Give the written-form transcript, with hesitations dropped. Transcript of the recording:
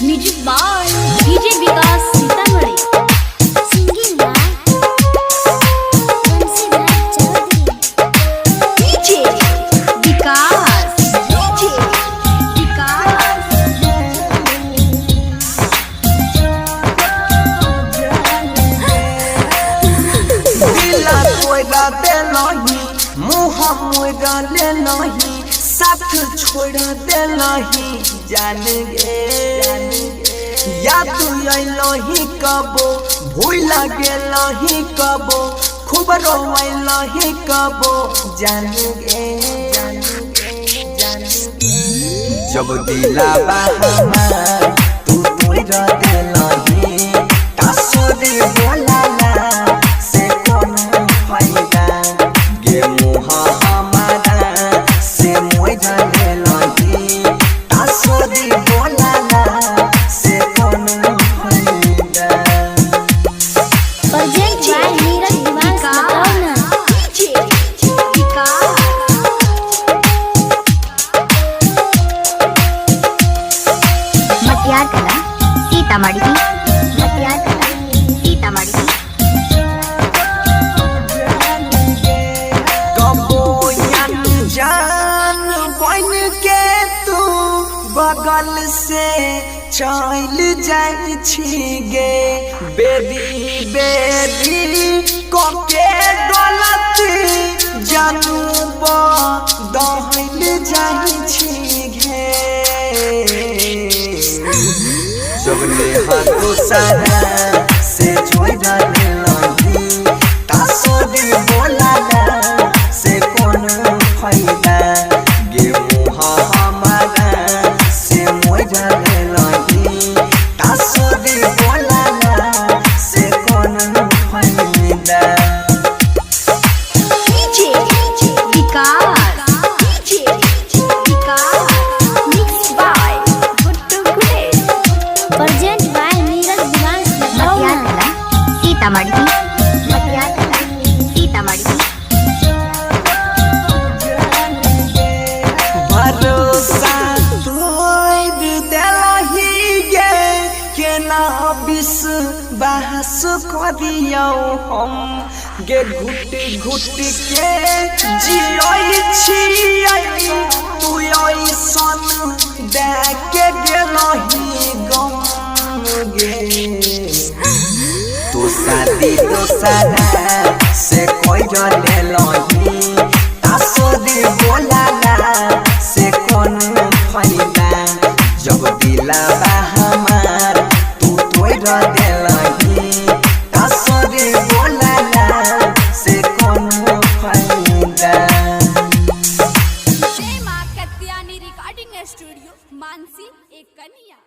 Music by DJ Vikas Sitamarhi. Singing by Bansidhar Chaudhary. DJ Vikas, DJ Vikas. दिला कोइरा दे नहीं, मुँह मोइरा ले नहीं, साथ छोड़ दे नहीं, जान गे याद अइलही कबो, भूल गेलही कबो, खूब रोइलही कबो, जान गे जब दिलावा हमार तू तोइरा दे नहीं, तासुरी बोलाला से कोनो फायदा गे मुँह हमारा से मोइरा ले नहीं, तासुरी बोलाला से कोनो फायदा। प्रोजेक्ट बाय नीरज निवास बताओ ना। डीजे विकास, मटियार कला सीतामढ़ी, मटियार कला सीतामढ़ी। कबो जान बन के तू बगल से चल जाई छी गे, बेरी बेरी कोके गलती जानू बदल जाई छी गे, जब हाथों सारा से छोड़ा नहीं, तासुरी बोलाला से कोनो फायदा गे मुँह हमारा से मोइरा नहीं, तासुरी बोलाला से कोनो फायदा। DJ Vikas, DJ Vikas. Mix by Guddu Gude. Project by Neeraj निवास बताओ ना। सीतामढ़ी, मटियार कला सीतामढ़ी। भरोसा तोड़ देलही गे, केना विश्वास करियौ हम गे, घुट घुट के जियै छियै, तू ऐसन दे के गेलही गम गे, तू शादी दोसरा से कोइरा लेलही, तासुरी बोलाला से कोनो फायदा जब दिलावा हमार तू तोइरा देलही, तासुरी बोलाला से कोनो फायदा। मां कत्यानी रिकॉर्डिंग स्टूडियो मानसी एक कन्या।